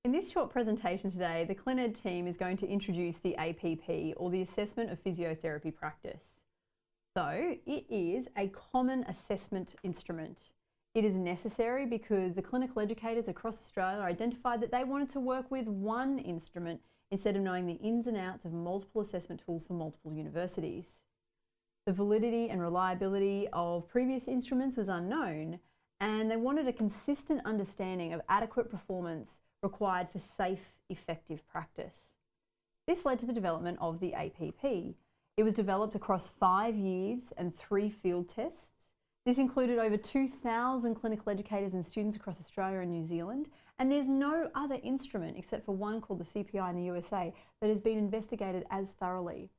In this short presentation today, the ClinEd team is going to introduce the APP, or the Assessment of Physiotherapy Practice. So, it is a common assessment instrument. It is necessary because the clinical educators across Australia identified that they wanted to work with one instrument instead of knowing the ins and outs of multiple assessment tools for multiple universities. The validity and reliability of previous instruments was unknown, and they wanted a consistent understanding of adequate performance required for safe, effective practice. This led to the development of the APP. It was developed across 5 years and 3 field tests. This included over 2,000 clinical educators and students across Australia and New Zealand, and there's no other instrument except for one called the CPI in the USA that has been investigated as thoroughly.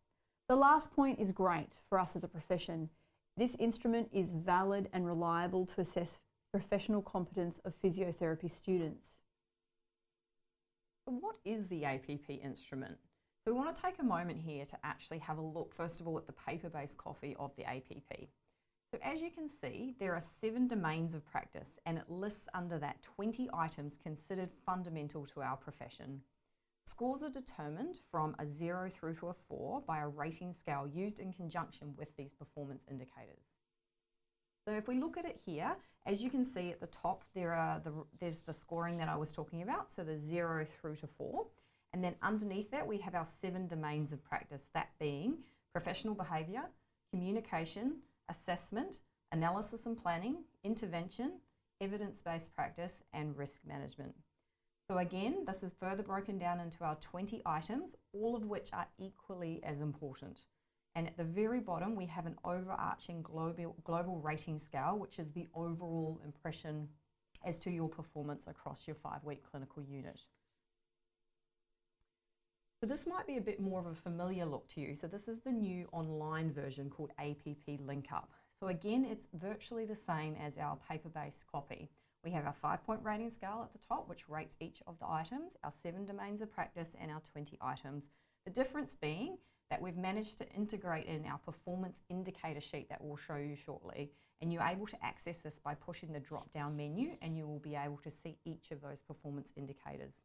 The last point is great for us as a profession. This instrument is valid and reliable to assess professional competence of physiotherapy students. So what is the APP instrument? So we want to take a moment here to actually have a look, first of all, at the paper-based copy of the APP. So as you can see, there are 7 domains of practice, and it lists under that 20 items considered fundamental to our profession. Scores are determined from a 0 through to a 4 by a rating scale used in conjunction with these performance indicators. So if we look at it here, as you can see at the top, there's the scoring that I was talking about, so the 0 through to 4. And then underneath that, we have our 7 domains of practice, that being professional behaviour, communication, assessment, analysis and planning, intervention, evidence-based practice, and risk management. So again, this is further broken down into our 20 items, all of which are equally as important. And at the very bottom, we have an overarching global rating scale, which is the overall impression as to your performance across your 5-week clinical unit. So this might be a bit more of a familiar look to you. So this is the new online version called APP LinkUp. So again, it's virtually the same as our paper-based copy. We have our 5-point rating scale at the top, which rates each of the items, our 7 domains of practice, and our 20 items. The difference being that we've managed to integrate in our performance indicator sheet that we'll show you shortly, and you're able to access this by pushing the drop-down menu, and you will be able to see each of those performance indicators.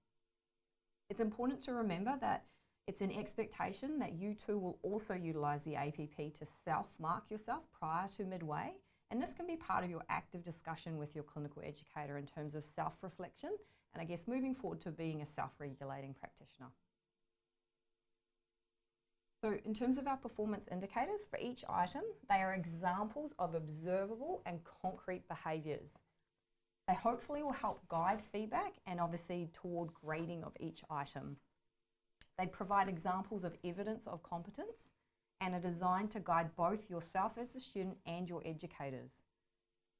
It's important to remember that it's an expectation that you too will also utilise the APP to self-mark yourself prior to midway, and this can be part of your active discussion with your clinical educator in terms of self-reflection and I guess moving forward to being a self-regulating practitioner. So in terms of our performance indicators, for each item, they are examples of observable and concrete behaviours. They hopefully will help guide feedback and obviously toward grading of each item. They provide examples of evidence of competence and are designed to guide both yourself as the student and your educators.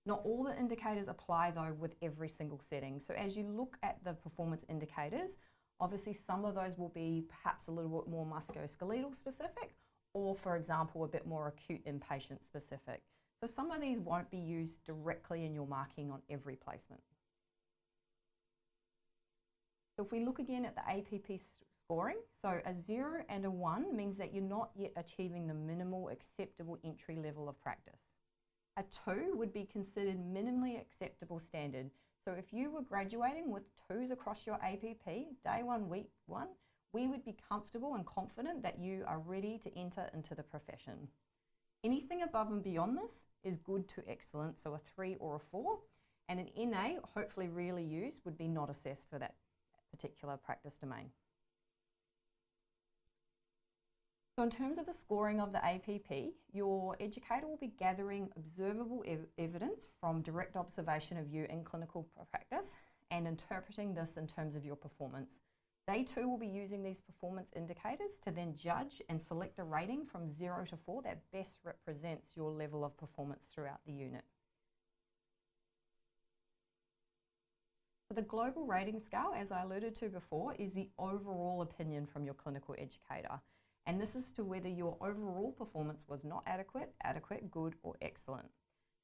Not all the indicators apply though with every single setting. So as you look at the performance indicators, obviously some of those will be perhaps a little bit more musculoskeletal specific, or for example, a bit more acute inpatient specific. So some of these won't be used directly in your marking on every placement. So if we look again at the APP scoring, so a 0 and a 1 means that you're not yet achieving the minimal acceptable entry level of practice. A 2 would be considered minimally acceptable standard. So if you were graduating with 2s across your APP, day 1, week 1, we would be comfortable and confident that you are ready to enter into the profession. Anything above and beyond this is good to excellent, so a 3 or a 4, and an NA, hopefully rarely used, would be not assessed for that particular practice domain. So in terms of the scoring of the APP, your educator will be gathering observable evidence from direct observation of you in clinical practice and interpreting this in terms of your performance. They too will be using these performance indicators to then judge and select a rating from 0 to 4 that best represents your level of performance throughout the unit. So the global rating scale, as I alluded to before, is the overall opinion from your clinical educator. And this is to whether your overall performance was not adequate, good, or excellent.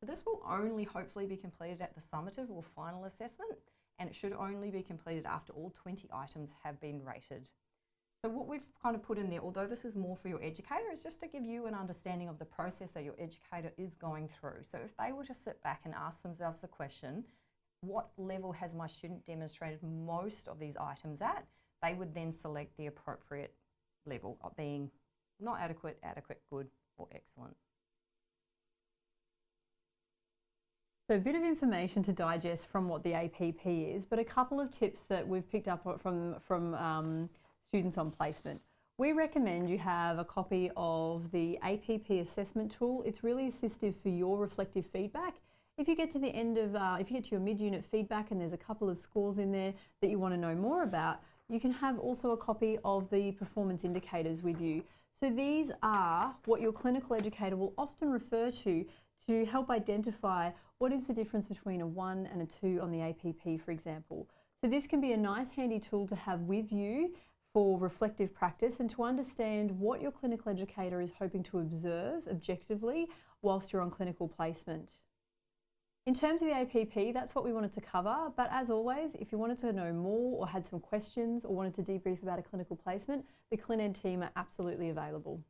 So this will only hopefully be completed at the summative or final assessment, and it should only be completed after all 20 items have been rated. So what we've kind of put in there, although this is more for your educator, is just to give you an understanding of the process that your educator is going through. So if they were to sit back and ask themselves the question, what level has my student demonstrated most of these items at, they would then select the appropriate level of being not adequate, adequate, good, or excellent. So a bit of information to digest from what the APP is, but a couple of tips that we've picked up from students on placement. We recommend you have a copy of the APP assessment tool. It's really assistive for your reflective feedback. If you get to the end of, if you get to your mid-unit feedback and there's a couple of scores in there that you want to know more about, you can have also a copy of the performance indicators with you. So these are what your clinical educator will often refer to help identify what is the difference between a 1 and a 2 on the APP, for example. So this can be a nice handy tool to have with you for reflective practice and to understand what your clinical educator is hoping to observe objectively whilst you're on clinical placement. In terms of the APP, that's what we wanted to cover, but as always, if you wanted to know more or had some questions or wanted to debrief about a clinical placement, the ClinEd team are absolutely available.